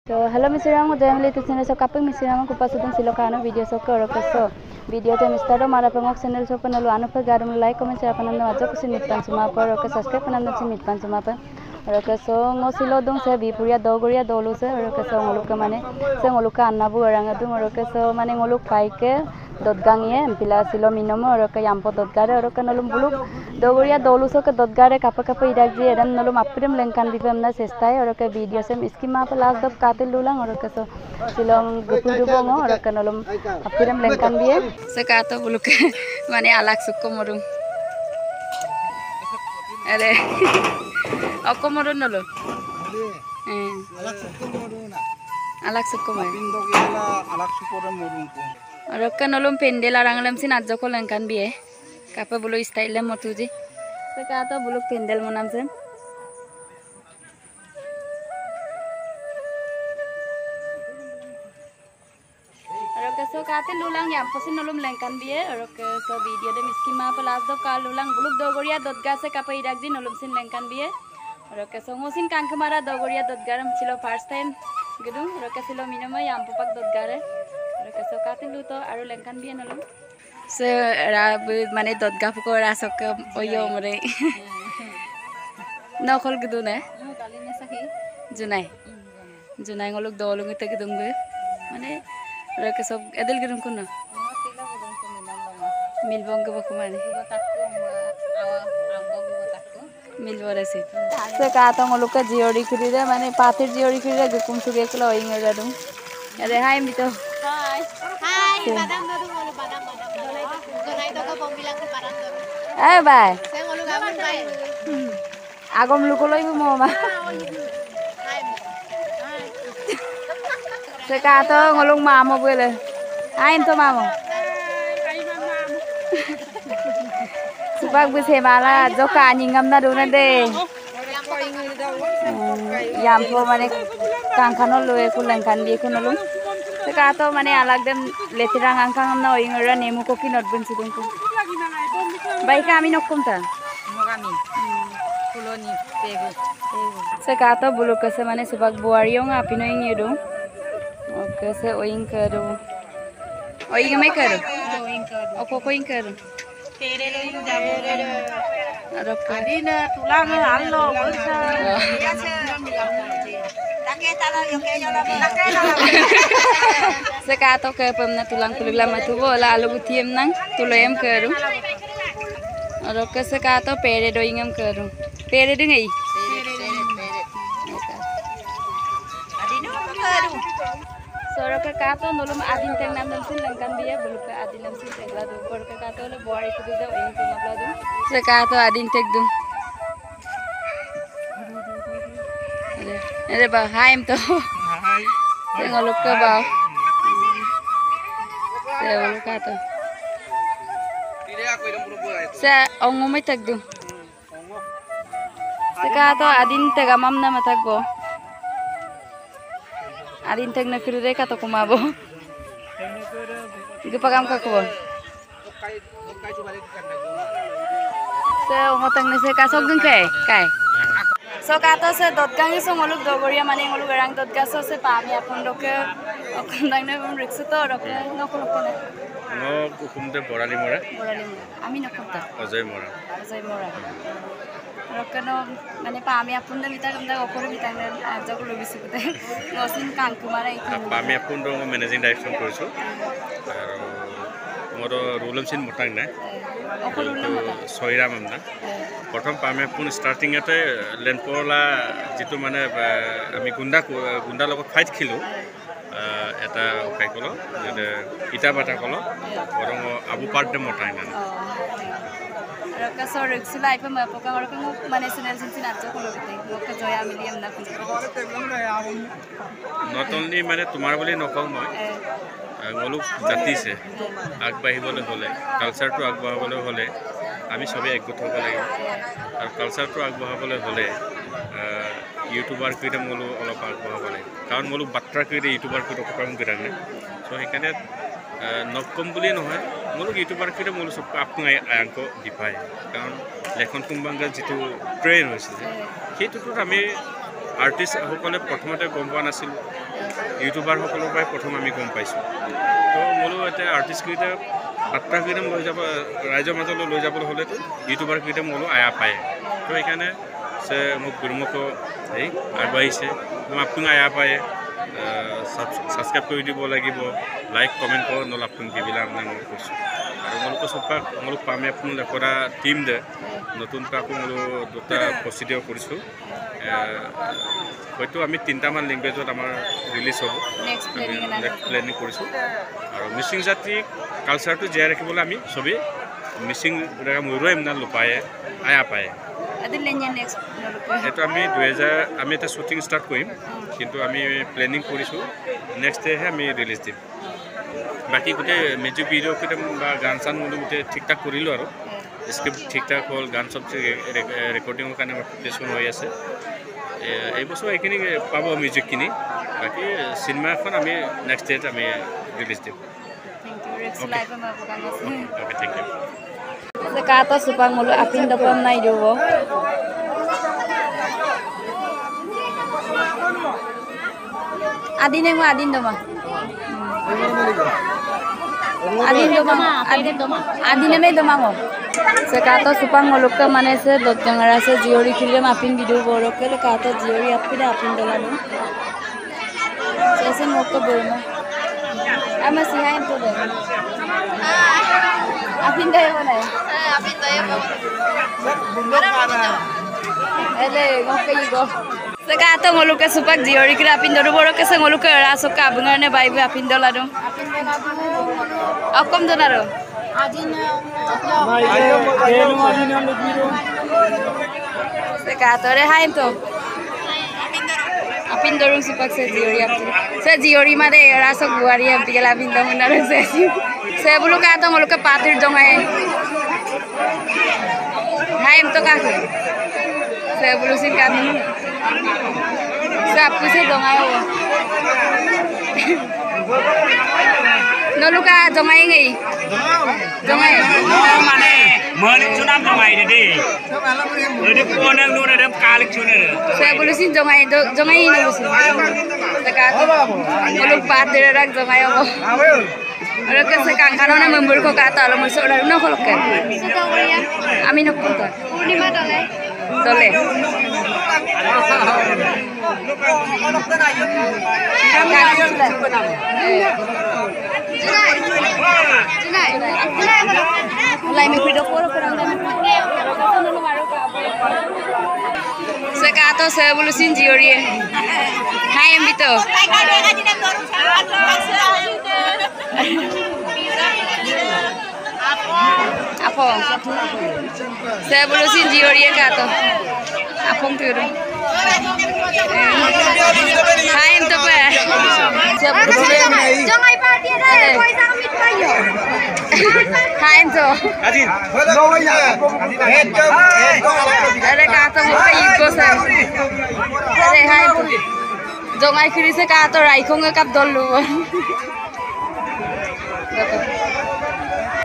So hello Mr. Jamli to channel so kapag Mr. Kupa sudang silokano video so karo so video te Mr. Mara pangok channel so panalu anu pa garum like comment share pananda ajo kusin mitpan suma par oke subscribe pananda sin mitpan suma pa oke so ngosilo dong se bipuria dogoria dolu se oke so ngoluk mane se ngoluk annabu orang adu oke so mane ngoluk paike dotgangie pila silo minomo oke yampo dotgare oke nolum buluk dogoria dolu so ke dotgare kapa idak ji eram nolum aprim lengkan dipem na sestai oke video sem iskima pa last dot katil lulang oke so silong gupu bongo oke nolum aprim lengkan dia sekato buluk mane alak sukko morum are aku morun nolo alak sukko mai alak sukko morun ko Rokka nolom pendel arangalam sin ajjoko lengkan biye kapa bulu style motuji sekato buluk pendel monam sen Rokka so kate lulang yam posin nolom lengkan biye rokka so video de miskima pelas do kal lulang buluk dogoria dotga se kapa idakji nolom sin lengkan biye rokka so ngosin kankmara dogoria dotgaram chilo first time gedung rokka silo minoma yam popak dotgare so katin lu to aru lengkan bian alum se rab mane dotga fuko rasok oyo mure nokol gitu na dalin sakhi junai ngoluk dolung ite gidung be mane rake sob edel gidung kunna milbong ke baku mane milbore se se kato ngoluk ka jiori khiride mane pathir jiori khiride gukum suge klo oing gadung ade hai mito Hai. Badam dodu ngolu badam. Donai to ko bombilang ke parang dodu. Eh, bye. Saya ngolu gamun bye. Agom lu koloi mo ma. Hai. Sekato ngolung mamo bele. Hai to mamo. Hai mama. Subak bu se mala joka nyingam na duna de. Yampo mane kangkano loe kulangkan bi kunulung. Sekato mane alag dem letirang angkang amna oingora nemu koki not bun sidungku bai kami nokkum ta mogami kuloni tegu sekato bulu kase mane subak buariong apino ing yedu oke se oing karu oing me karu okoko ing karu tere loing jabo arok adina tulang allo bolsa Sekato ke pemna tulang kulig lama tu bola alu gutiem nang tuloyam keru. Aro ke sekato pere doingam keru. Pere dengai. Adino keru. Soro ke kato nolom adin teng nam nam sin lengkan dia bulu ke adin nam sin tegla du por ke kato le boari kudu da oing tu mabla du. Sekato adin tek du. Ada bah haim tu. Hai. Tengok luka bah. Tengok luka tu. Saya ongo mai tak du. Sekato adin tega mam na matak bo. Adin teg na kiri reka to kumabo. Gipagam ka ko. Saya ongo teng na se kasog gun kai. So kato se dotgangi so ngoluk dogoria mane ngoluk rang dotgaso se pami apun roke okundang na bum riksu to roke nokolok na no kukumde borali mora ami nokunta ojoy mora roke no mane pami apun da mita kamda okore mitang na ajagulu bisukute nosin kankumara ikun pami apun ro managing director koisu aru moro rulam sin motang na soiram amna প্রথম পামে পুন starting এতে লেনপলা যেটো মানে আমি গুন্ডা লগত fight খেলো এটা উপায় কলো যে ইটা বাটা কলো বরং আবু পার্টে মটাই না রকাসর রিক্সুলাই পে মপকা রকম মানে সিনাল সিন আজ কলো গতে মক জয়া মিলিয়াম না নট অনলি মানে তোমার বলি নকল মই গলুক জাতিছে আগবাহিবলৈ হলে কালচারটো আগবাহিবলৈ হলে আমি সবে একগোট হ'ব লাগিব আৰু কালচাৰটো আগবঢ়াবলৈ হ'লে ইউটিউবাৰ কেইটা মোলো অলপ আগবঢ়াব লাগিব কাৰণ মোলো বাত্ৰা কেইটা ইউটিউবাৰ কেইটা অকমান গৰাং নাই সো সেইকাৰণে নকম বুলি নহয় মোলো ইউটিউবাৰ কেইটা মোলো সব আপোনাই আংক দিপায় কাৰণ লেখন কুম্বাংগা যিটো ট্ৰেইন হৈছে সেইটোত আমি আৰ্টিষ্টসকলে প্ৰথমতে গম পোৱা নাছিল ইউটিউবাৰসকলৰ পৰাই প্ৰথম আমি গম পাইছোঁ তো মোৰো এতিয়া আৰ্টিষ্টকেইটা বাৰ্তাকেইটা লৈ যাব ৰাইজৰ মাজলৈ লৈ যাবলৈ হ'লেতো ইউটিউবাৰকেইটা মোৰো আয়া পায় তো সেইকাৰণে সে মোক গুৰুমুখ এই আগবাঢ়িছে মই আপোনাক আয়া পায় সাবস্ক্রাইব করে দিব লাগিব লাইক কমেন্ট করো নহলে আপনার কিবিলা আপনার মই কৈছো আর মোলক সপাক মোলক পামে আপনি লেখরা টিম দে নতুন কাকো মোল দুটা প্রসিডিও কৰিছো হয়তো আমি 3টামান ল্যাঙ্গুয়েজত আমাৰ ৰিলিজ হব নেক্সট প্ল্যানিং কৰিছো আর মিসিং জাতি কালচারটো জিয়াই রাখিবলৈ আমি সবে মিসিং জায়গা ময়ূর এমনা লুপায়ে আয়া পায় এটা আমি 2000 আমি এটা শুটিং স্টার্ট কৰিম কিন্তু আমি প্ল্যানিং কৰিছো নেক্সট ডে হে আমি রিলিজ দিম বাকি গোটে মিউজিক ভিডিও কিটা বা গান চান মনে গোটে ঠিকঠাক কৰিলো আৰু স্ক্ৰিপ্ট ঠিকঠাক হল গান সব ৰেকৰ্ডিংৰ কাৰণে প্ৰিপাৰেচন হৈ আছে এই বছৰ এইখিনি পাব মিউজিকখিনি বাকি সিনেমা এখন আমি নেক্সট ডেট আমি রিলিজ দিম okay thank you Kata supang mulu apin depan naik dulu. Adin yang adin doma. Adin doma. Adin yang doma mo. Sekata supang mulu ke mana se dotang rasa jiori kirim apin video borok ke kata jiori apin dola dong. Saya mau ke Burma. Ama sihain tu deh. Apin dah mana? Apin dah mana? Ele, ngoke igo. Sekata ngoluk ke supak jiori kira apin doru borok ke se ngoluk ke rasuk ke abungan ne bayi apin dola dong. Akom dola dong. Sekata re hain tu. Apin dorong supak se jiori apin. Se jiori made rasuk buari apin kela apin dorong naru se. Saya bulu kata ngoluk ke patir dong ay. Hai em to kaku. Saya bulu sing kata. Saya aku sih dong ay. Nolu ka dong ay ngai. Dong ay. Mana? Mana cunam dong ay deh. Ada konan lu ada kalik cunar. Saya bulu sing dong ay nolu sing. Sekata ngoluk patir rak dong ay ako. Orang kesekan karena memburu kau kata lo masuk orang nak kalau kan? Amin nak kau. Di mana dole? Dole. Mulai mikir dokor kurang Sekato saya bulu sinjiori. Hai ambito. Apa? Saya bulu sinjiori kato. Apong turun. Hai ambito pe. Jangan party ada. Kau jangan mitpayo. Hai ambito. Adin. Ada kata muka ego saya. Ada hai. Jangan kiri se kata raikong ngekap dulu.